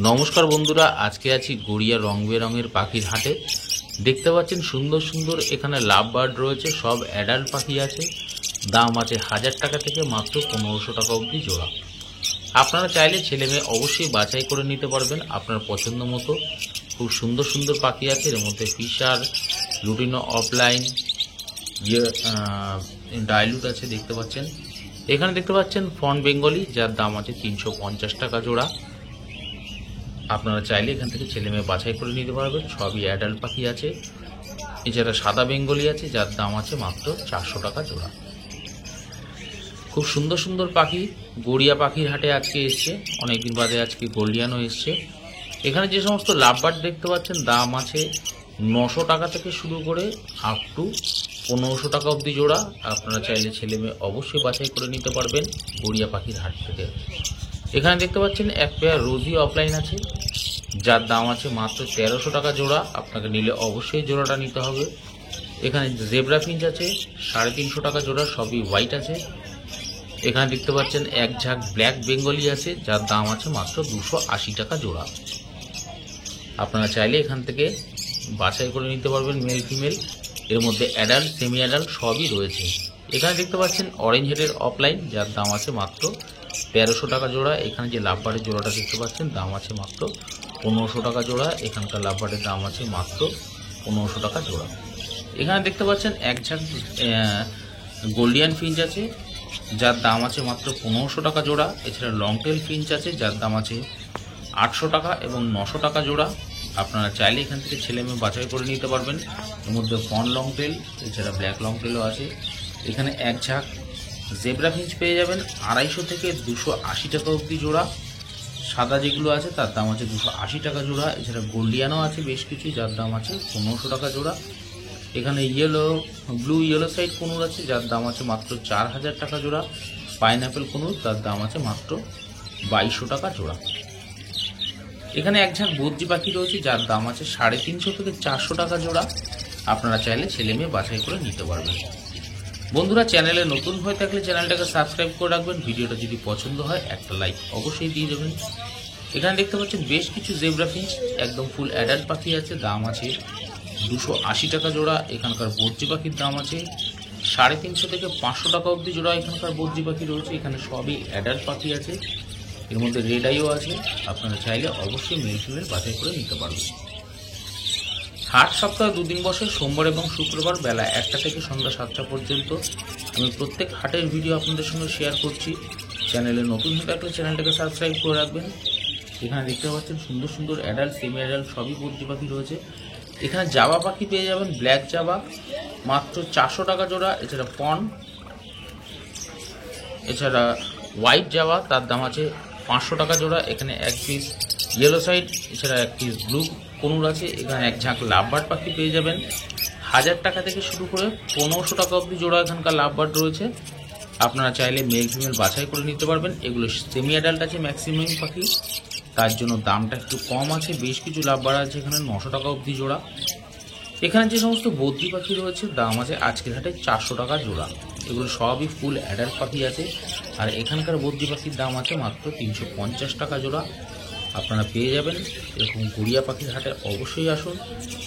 নমস্কার বন্ধুরা, আজকে আছি গড়িয়া রং বেরঙের পাখির হাটে। দেখতে পাচ্ছেন সুন্দর সুন্দর এখানে লাভ বার্ড রয়েছে, সব অ্যাডাল্ট পাখি আছে। দাম আছে 1000 টাকা থেকে মাত্র 1500 টাকা অবধি জোড়া। আপনারা চাইলে ছেলে মেয়ে অবশ্যই বাছাই করে নিতে পারবেন আপনার পছন্দ মতো। খুব সুন্দর সুন্দর পাখি আছে, এর মধ্যে ফিশার, লুটিনো অফলাইন, ডাইলুট আছে। দেখতে পাচ্ছেন এখানে দেখতে পাচ্ছেন ফন বেঙ্গলি, যার দাম আছে 350 টাকা জোড়া। আপনারা চাইলে এখান থেকে ছেলে মেয়ে বাছাই করে নিতে পারবেন, সবই অ্যাডাল্ট পাখি আছে। এছাড়া সাদা বেঙ্গলি আছে, যার দাম আছে মাত্র 400 টাকা জোড়া। খুব সুন্দর সুন্দর পাখি গড়িয়া পাখির হাটে আজকে এসছে, অনেকদিন বাদে আজকে গোল্ডিয়ানও এসছে। এখানে যে সমস্ত লাভবার্ড দেখতে পাচ্ছেন দাম আছে 900 টাকা থেকে শুরু করে আপ টু 1500 টাকা অবধি জোড়া। আপনারা চাইলে ছেলে মেয়ে অবশ্যই বাছাই করে নিতে পারবেন গড়িয়া পাখির হাট থেকে। এখানে দেখতে পাচ্ছেন এক পেয়ার রোজি অফলাইন আছে, যার দাম আছে মাত্র 1300 টাকা জোড়া। আপনাকে নিলে অবশ্যই জোড়াটা নিতে হবে। এখানে জেব্রা ফিঞ্চ আছে 350 টাকা জোড়া, সবই হোয়াইট আছে। এখানে দেখতে পাচ্ছেন এক ঝাঁক ব্ল্যাক বেঙ্গলি আছে, যার দাম আছে মাত্র 280 টাকা জোড়া। আপনারা চাইলে এখান থেকে বাছাই করে নিতে পারবেন মেল ফিমেল, এর মধ্যে অ্যাডাল্ট সেমি অ্যাডাল্ট সবই রয়েছে। এখানে দেখতে পাচ্ছেন অরেঞ্জ হেডের অফলাইন, যার দাম আছে মাত্র 1300 টাকা জোড়া। এখানে যে লাভবার্ডের জোড়াটা দেখতে পাচ্ছেন দাম আছে মাত্র 1500 টাকা জোড়া। এখানকার লাভবার্ডের দাম আছে মাত্র 1500 টাকা জোড়া। এখানে দেখতে পাচ্ছেন এক ঝাঁক গোল্ডিয়ান ফিঞ্চ আছে, যার দাম আছে মাত্র 1500 টাকা জোড়া। এছাড়া লং টেল ফিঞ্চ আছে, যার দাম আছে 800 টাকা এবং 900 টাকা জোড়া। আপনারা চাইলে এখান থেকে ছেলে মেয়ে বাছাই করে নিতে পারবেন। এর মধ্যে ফন লং টেল, এছাড়া ব্ল্যাক লং টেলও আছে। এখানে এক ঝাঁক জেব্রা ফিঞ্চ পেয়ে যাবেন 250 থেকে 280 টাকা অবধি জোড়া। সাদা যেগুলো আছে তার দাম আছে 280 টাকা জোড়া। এছাড়া গোল্ডিয়ানও আছে বেশ কিছু, যার দাম আছে 1500 টাকা জোড়া। এখানে ব্লু ইয়েলো সাইড কোনুর আছে, যার দাম আছে মাত্র 4000 টাকা জোড়া। পাইনঅ্যাপেল কোনুর, তার দাম আছে মাত্র 2200 টাকা জোড়া। এখানে এক ঝাঁক বদ্রি পাখি রয়েছে, যার দাম আছে 350 থেকে 400 টাকা জোড়া। আপনারা চাইলে ছেলে মেয়ে বাছাই করে নিতে পারবেন। বন্ধুরা, চ্যানেলে নতুন হয়ে থাকলে চ্যানেলটাকে সাবস্ক্রাইব করে রাখবেন। ভিডিওটা যদি পছন্দ হয় একটা লাইক অবশ্যই দিয়ে দেবেন। এখানে দেখতে পাচ্ছেন বেশ কিছু জেব্রা ফিঞ্চ, একদম ফুল অ্যাডাল্ট পাখি আছে, দাম আছে 280 টাকা জোড়া। এখানকার বদ্রি পাখির দাম আছে 350 থেকে 500 টাকা অবধি জোড়া। এখানকার বদ্রি পাখি রয়েছে, এখানে সবই অ্যাডাল্ট পাখি আছে। এর মধ্যে রেড আইও আছে। আপনারা চাইলে অবশ্যই মেল ফিমেল বাছাই করে নিতে পারবেন। হাট সপ্তাহে 2 দিন বসে, সোমবার এবং শুক্রবার বেলা 1টা থেকে সন্ধ্যা 7টা পর্যন্ত। আমি প্রত্যেক হাটের ভিডিও আপনাদের সঙ্গে শেয়ার করছি। চ্যানেলে নতুন হয়ে থাকলে চ্যানেলটাকে সাবস্ক্রাইব করে রাখবেন। এখানে দেখতে পাচ্ছেন সুন্দর সুন্দর অ্যাডাল্ট সেমি অ্যাডাল্ট সবই বদ্রি পাখি রয়েছে। এখানে জাবা পাখি পেয়ে যাবেন, ব্ল্যাক জাবা মাত্র 400 টাকা জোড়া। এছাড়া পন, এছাড়া হোয়াইট জাবা, তার দাম আছে 500 টাকা জোড়া। এখানে এক পিস ইয়েলো সাইড, এছাড়া এক পিস ব্লু কোনুর আছে। এখানে এক ঝাঁক লাভবার্ড পাখি পেয়ে যাবেন 1000 টাকা থেকে শুরু করে 1500 টাকা অবধি জোড়া। এখানকার লাভবার্ড রয়েছে। আপনারা চাইলে মেল ফিমেল বাছাই করে নিতে পারবেন। এগুলো সেমি অ্যাডাল্ট আছে ম্যাক্সিমাম পাখি, তার জন্য দামটা একটু কম আছে। বেশ কিছু লাভবার্ড আছে এখানে 900 টাকা অবধি জোড়া। এখানে যে সমস্ত বদ্রি পাখি রয়েছে দাম আছে আজকের হাটে 400 টাকা জোড়া। এগুলো সবই ফুল অ্যাডাল্ট পাখি আছে। আর এখানকার বদ্রি পাখির দাম আছে মাত্র 350 টাকা জোড়া। আপনারা পেয়ে যাবেন। এরকম গড়িয়া পাখির হাটে অবশ্যই আসুন।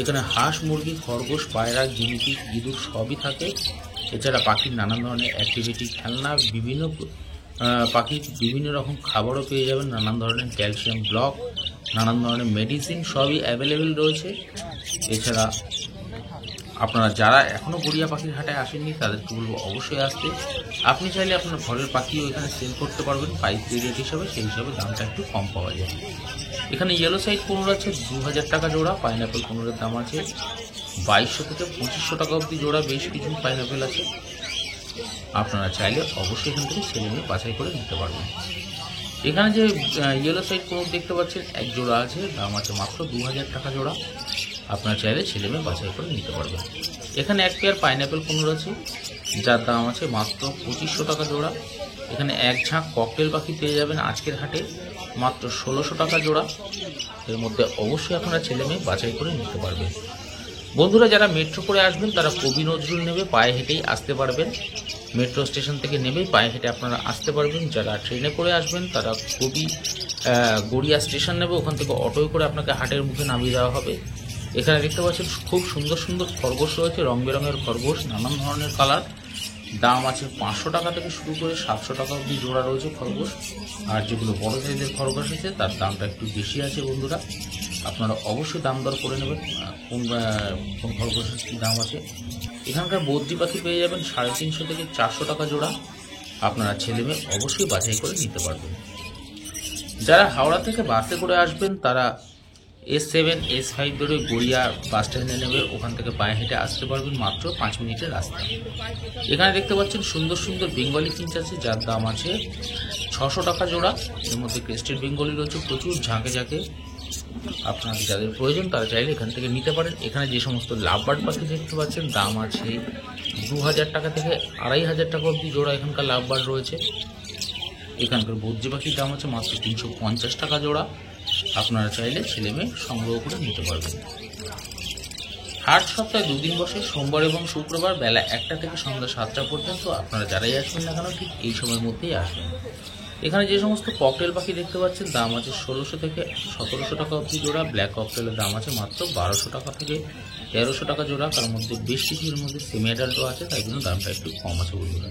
এখানে হাঁস, মুরগি, খরগোশ, পায়রা, গিনিপি, ইঁদুর সবই থাকে। এছাড়া পাখির নানান ধরনের অ্যাক্টিভিটি, খেলনা, বিভিন্ন পাখির বিভিন্ন রকম খাবারও পেয়ে যাবেন। নানান ধরনের ক্যালসিয়াম ব্লক, নানান ধরনের মেডিসিন সবই অ্যাভেলেবেল রয়েছে। এছাড়া আপনারা যারা এখনও গড়িয়া পাখির হাটে আসেননি তাদেরকে বলবো অবশ্যই আসতে। আপনি চাইলে আপনার ঘরের পাখিও এখানে সেল করতে পারবেন পাইকারি রেট হিসাবে, সেই হিসাবে দামটা একটু কম পাওয়া যায়। এখানে ইয়েলো সাইড কোনুর আছে 2000 টাকা জোড়া। পাইনঅ্যাপেল কোনুরের দাম আছে 2200 থেকে 2500 টাকা অবধি জোড়া। বেশ কিছু পাইনঅ্যাপেল আছে। আপনারা চাইলে অবশ্যই এখান থেকে ছেলে মেয়ে বাছাই করে নিতে পারবেন। এখানে যে ইয়েলো সাইড কোনুর দেখতে পাচ্ছেন এক জোড়া আছে, দাম আছে মাত্র 2000 টাকা জোড়া। আপনারা চাইলে ছেলে মেয়ে বাছাই করে নিতে পারবেন। এখানে এক পেয়ার পাইনঅ্যাপেল কোনুর আছে, যার দাম আছে মাত্র 2500 টাকা জোড়া। এখানে এক ঝাঁক ককটেল পাখি পেয়ে যাবেন আজকের হাটে মাত্র 1600 টাকা জোড়া। এর মধ্যে অবশ্যই আপনারা ছেলে মেয়ে বাছাই করে নিতে পারবেন। বন্ধুরা, যারা মেট্রো করে আসবেন তারা কবি নজরুল নেবে পায়ে হেঁটেই আসতে পারবেন। মেট্রো স্টেশন থেকে নেমেই পায়ে হেঁটে আপনারা আসতে পারবেন। যারা ট্রেনে করে আসবেন তারা খুবই গড়িয়া স্টেশন নেবে, ওখান থেকে অটোয় করে আপনাকে হাটের মুখে নামিয়ে দেওয়া হবে। এখানে দেখতে পাচ্ছেন খুব সুন্দর সুন্দর খরগোশ রয়েছে, রং বেরঙের খরগোশ, নানান ধরনের কালার। দাম আছে 500 টাকা থেকে শুরু করে 700 টাকা অবধি জোড়া রয়েছে খরগোশ। আর যেগুলো বড় সাইজের খরগোশ আছে তার দামটা একটু বেশি আছে বন্ধুরা, আপনারা অবশ্যই দাম দর করে নেবেন কোন খরগোশের কী দাম আছে। এখানকার বদ্রি পাখি পেয়ে যাবেন 350 থেকে 400 টাকা জোড়া, আপনারা ছেলে মেয়ে অবশ্যই বাছাই করে নিতে পারবেন। যারা হাওড়া থেকে বাসে করে আসবেন তারা S7 S5 ধরে গড়িয়া বাস স্ট্যান্ডে নেবে, ওখান থেকে পায়ে হেঁটে আসতে পারবেন, মাত্র 5 মিনিটের রাস্তা। এখানে দেখতে পাচ্ছেন সুন্দর সুন্দর বেঙ্গলি ফিঞ্চ আছে, যার দাম আছে 600 টাকা জোড়া। এর মধ্যে ক্রেস্টেড বেঙ্গলি রয়েছে প্রচুর ঝাঁকে ঝাঁকে, আপনাদের যাদের প্রয়োজন তারা চাইলে এখান থেকে নিতে পারেন। এখানে যে সমস্ত লাভবার্ড পাখি দেখতে পাচ্ছেন দাম আছে 2000 টাকা থেকে 2500 টাকা অবধি জোড়া এখানকার লাভবার্ড রয়েছে। এখানকার বদ্রি পাখির দাম আছে মাত্র 350 টাকা জোড়া, আপনারা চাইলে ছেলে মেয়ে সংগ্রহ করে নিতে পারবেন। হাট সপ্তাহে 2 দিন বসে, সোমবার এবং শুক্রবার বেলা 1টা থেকে সন্ধ্যা 7টা পর্যন্ত। আপনারা যারাই আসবেন না কেন ঠিক এই সময়ের মধ্যেই আসবেন। এখানে যে সমস্ত ককটেল পাখি দেখতে পাচ্ছেন দাম আছে 1600 থেকে 1700 টাকা অবধি জোড়া। ব্ল্যাক ককটেলের দাম আছে মাত্র 1200 টাকা থেকে 1300 টাকা জোড়া। তার মধ্যে বেশ কিছুর মধ্যে সেমি অ্যাডাল্টও আছে, তাই জন্য দামটা একটু কম আছে বন্ধুরা।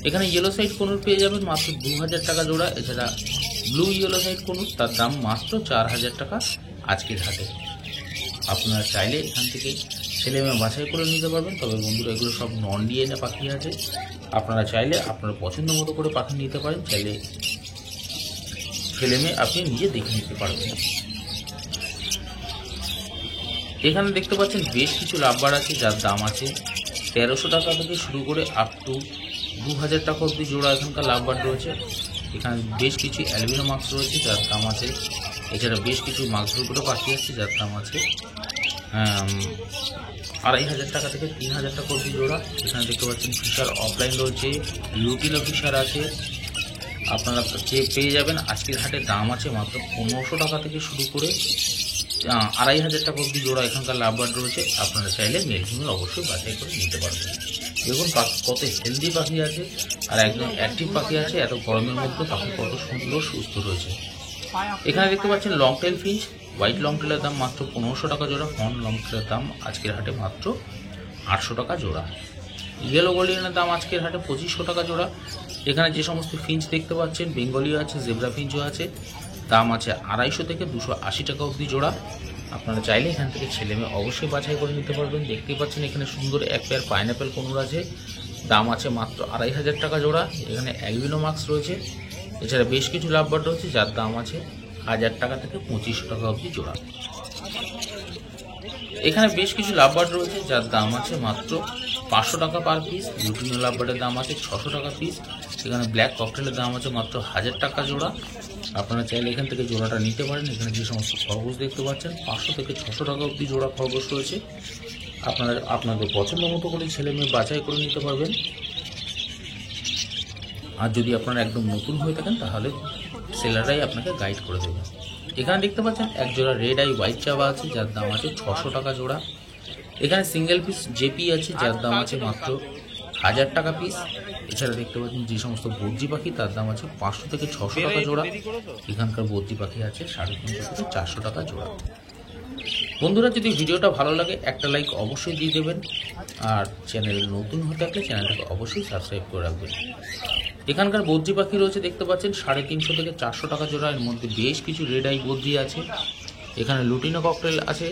এখানে ইয়েলো সাইড কনুর পেয়ে যাবেন মাত্র 2000 টাকা জোড়া। এছাড়া ব্লু ইয়েলো সাইড কনুর তার দাম মাত্র 4000 টাকা আজকের হাটে। আপনারা চাইলে এখান থেকে ছেলে মেয়ে বাছাই করে নিতে পারবেন। তবে বন্ধুরা এগুলো সব নন ডিএনএ পাখি আছে, আপনারা চাইলে আপনার পছন্দ মতো করে পাখি নিতে পারেন, চাইলে ছেলে মেয়ে আপনি নিজে দেখে নিতে পারবেন। এখানে দেখতে পাচ্ছেন বেশ কিছু লাভবার্ড আছে, যার দাম আছে 1300 টাকা থেকে শুরু করে আপ টু 2000 টাকা অবধি জোড়া এখানকার লাভবার্ড রয়েছে। এখানে বেশ কিছু অ্যালবিনো মাস্ক রয়েছে, যার দাম আছে। এছাড়া বেশ কিছু মাস্কের উপরে পাখি আছে, যার দাম আছে 2500 টাকা থেকে 3000 টাকা অবধি জোড়া। এখানে দেখতে পাচ্ছেন ফিশার অফলাইন রয়েছে, ইউটিলো ফিশার আছে, আপনারা পেয়ে যাবেন। আজকের হাটে দাম আছে মাত্র 1500 টাকা থেকে শুরু করে 2500 টাকা অবধি জোড়া এখানকার লাভবার্ড রয়েছে। আপনারা চাইলে মেল ফিমেল অবশ্যই বাছাই করে নিতে পারবেন। দেখুন কত হেলদি পাখি আছে আর একদম অ্যাক্টিভ পাখি আছে, এত গরমের মধ্যে পাখি কত সুন্দর সুস্থ রয়েছে। এখানে দেখতে পাচ্ছেন long tail finch, white long টেলের দাম মাত্র 1500 টাকা জোড়া। হর্ন লং টেলের দাম আজকের হাটে মাত্র 800 টাকা জোড়া। ইয়েলো গোল্ডিয়ানের দাম আজকের হাটে 2500 টাকা জোড়া। এখানে যে সমস্ত ফিঞ্চ দেখতে পাচ্ছেন বেঙ্গলিও আছে, জেব্রা ফিঞ্চও আছে, দাম আছে 250 থেকে 280 টাকা অবধি জোড়া। আপনারা চাইলে এখান থেকে ছেলে মেয়ে অবশ্যই বাছাই করে নিতে পারবেন। দেখতেই পাচ্ছেন এখানে সুন্দর এক পেয়ার পাইনঅ্যাপেল কনুর আছে, দাম আছে মাত্র 2500 টাকা জোড়া। এখানে অ্যালবিনো মাস্ক রয়েছে, এছাড়া বেশ কিছু লাভবার্ড রয়েছে, যার দাম আছে 1000 টাকা থেকে 2500 টাকা অবধি জোড়া। এখানে বেশ কিছু লাভবার্ড রয়েছে, যার দাম আছে মাত্র 500 টাকা পার পিস। লুটিনো লাভবার্ডের দাম আছে 600 টাকা পিস। এখানে ব্ল্যাক ককটেলের দাম আছে মাত্র 1000 টাকা জোড়া। আপনারা চাইলে এখান থেকে জোড়াটা নিতে পারেন। এখানে যে সমস্ত খরগোশ দেখতে পাচ্ছেন 500 থেকে 600 টাকা অবধি জোড়া খরগোশ রয়েছে। আপনারা আপনাদের পছন্দ মতো করে ছেলে মেয়ে বাছাই করে নিতে পারবেন। আর যদি আপনারা একদম নতুন হয়ে থাকেন তাহলে সেলাররাই আপনাকে গাইড করে দেবে। এখানে দেখতে পাচ্ছেন এক জোড়া রেড আই হোয়াইট চাবা আছে, যার দাম আছে 600 টাকা জোড়া। এখানে সিঙ্গেল পিস জেপি আছে, যার দাম আছে মাত্র 1000 টাকা পিস। এছাড়া দেখতে পাচ্ছেন যে সমস্ত বদ্রি পাখি তার দাম আছে 500 থেকে 600 টাকা জোড়া। এখানকার বদ্রি পাখি আছে 350 থেকে 400 টাকা জোড়া। বন্ধুরা যদি ভিডিওটা ভালো লাগে একটা লাইক অবশ্যই দিয়ে দেবেন, আর চ্যানেলে নতুন হয়ে থাকলে চ্যানেলটাকে অবশ্যই সাবস্ক্রাইব করে রাখবেন। এখানকার বদ্রি পাখি রয়েছে দেখতে পাচ্ছেন 350 থেকে 400 টাকা জোড়া। এর মধ্যে বেশ কিছু রেড আই বদ্রি আছে। এখানে লুটিনো ককটেল আছে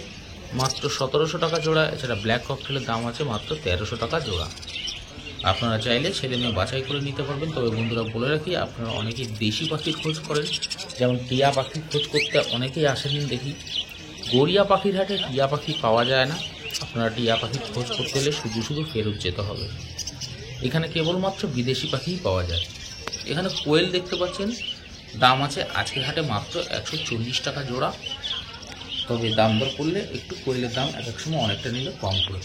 মাত্র 1700 টাকা জোড়া। এছাড়া ব্ল্যাক ককটেলের দাম আছে মাত্র 1300 টাকা জোড়া। আপনারা চাইলে ছেলে মেয়ে বাছাই করে নিতে পারবেন। তবে বন্ধুরা বলে রাখি, আপনারা অনেকেই দেশি পাখির খোঁজ করেন, যেমন টিয়া পাখির খোঁজ করতে অনেকেই আসেন দেখি। গড়িয়া পাখির হাটে টিয়া পাখি পাওয়া যায় না। আপনারা টিয়া পাখির খোঁজ করতে হলে শুধু শুধু ফেরত যেতে হবে। এখানে কেবলমাত্র বিদেশি পাখিই পাওয়া যায়। এখানে কোয়েল দেখতে পাচ্ছেন, দাম আছে আজকের হাটে মাত্র 140 টাকা জোড়া। তবে দাম দর করলে একটু কোয়েলের দাম এক এক সময় অনেকটা নিলে কম করে।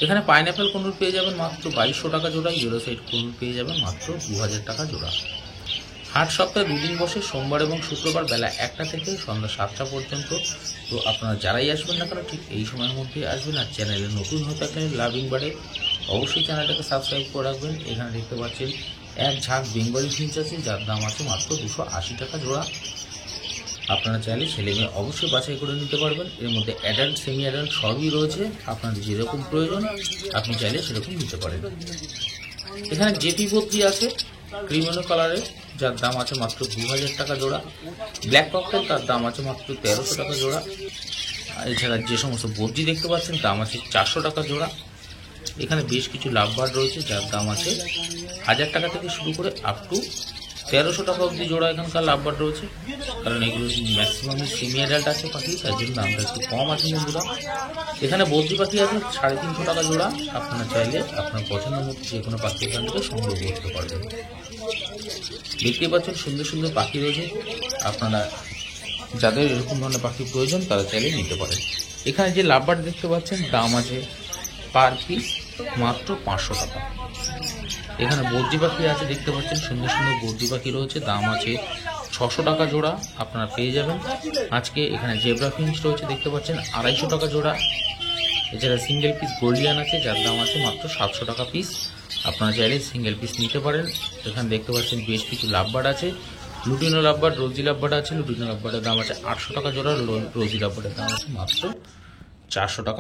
এখানে পাইনঅ্যাপেল কনুর পেয়ে যাবেন মাত্র 2200 টাকা জোড়া। ইয়েলো সাইড কনুর পেয়ে যাবেন মাত্র 2000 টাকা জোড়া। হাট সপ্তাহে 2 দিন বসে, সোমবার এবং শুক্রবার বেলা 1টা থেকে সন্ধ্যা 7টা পর্যন্ত। তো আপনারা যারাই আসবেন না কেন ঠিক এই সময়ের মধ্যে আসবেন। আর চ্যানেলে নতুন হয়ে থাকলে লাভিং বার্ডে অবশ্যই চ্যানেলটাকে সাবস্ক্রাইব করে রাখবেন। এখানে দেখতে পাচ্ছেন এক ঝাঁক বেঙ্গলি ফিঞ্চ আছে, যার দাম আছে মাত্র 280 টাকা জোড়া। আপনারা চাইলে ছেলে মেয়ে অবশ্যই বাছাই করে নিতে পারবেন। এর মধ্যে অ্যাডাল্ট, সেমি অ্যাডাল্ট সবই রয়েছে। আপনাদের যেরকম প্রয়োজন আপনি চাইলে সেরকম নিতে পারেন। এখানে জেপি বদ্রি আছে ক্রিমেনো কালারের, যার দাম আছে মাত্র 2000 টাকা জোড়া। ব্ল্যাক ককটেল, তার দাম আছে মাত্র 1300 টাকা জোড়া। এছাড়া যে সমস্ত বদ্রি দেখতে পাচ্ছেন দাম আছে 400 টাকা জোড়া। এখানে বেশ কিছু লাভবার্ড রয়েছে, যার দাম আছে 1000 টাকা থেকে শুরু করে আপ টু 1300 টাকা অবধি জোড়া এখানকার লাভবার্ড রয়েছে। কারণ এগুলো ম্যাক্সিমামই সেমি অ্যাডাল্ট আছে পাখি, তার জন্য দামটা একটু কম আছে বন্ধুরা। এখানে বদ্রি পাখি আছে 350 টাকা জোড়া। আপনারা চাইলে আপনার পছন্দের মতো যে কোনো পাখি এখান থেকে সংগ্রহ করতে পারবেন। দেখতে পাচ্ছেন সুন্দর সুন্দর পাখি রয়েছে। আপনারা যাদের এরকম ধরনের পাখি প্রয়োজন তারা চাইলে নিতে পারেন। এখানে যে লাভবার্ড দেখতে পাচ্ছেন দাম আছে পার পিস মাত্র 500 টাকা। এখানে বদ্রি পাখি আছে দেখতে পাচ্ছেন, সুন্দর সুন্দর বদ্রি পাখি রয়েছে, দাম আছে 600 টাকা জোড়া। আপনারা পেয়ে যাবেন। আজকে এখানে জেব্রা ফিঞ্চ রয়েছে দেখতে পাচ্ছেন 250 টাকা জোড়া। এছাড়া সিঙ্গেল পিস গোল্ডিয়ান আছে, যার দাম আছে মাত্র 700 টাকা পিস। আপনারা চাইলে সিঙ্গেল পিস নিতে পারেন। এখানে দেখতে পাচ্ছেন বেশ কিছু লাভবার্ড আছে, লুটিনো লাভবার্ড, রোজি লাভবার্ড আছে। লুটিনো লাভবার্ডের দাম আছে 800 টাকা জোড়া, রোজি লাভবার্ডের দাম আছে মাত্র 400 টাকা।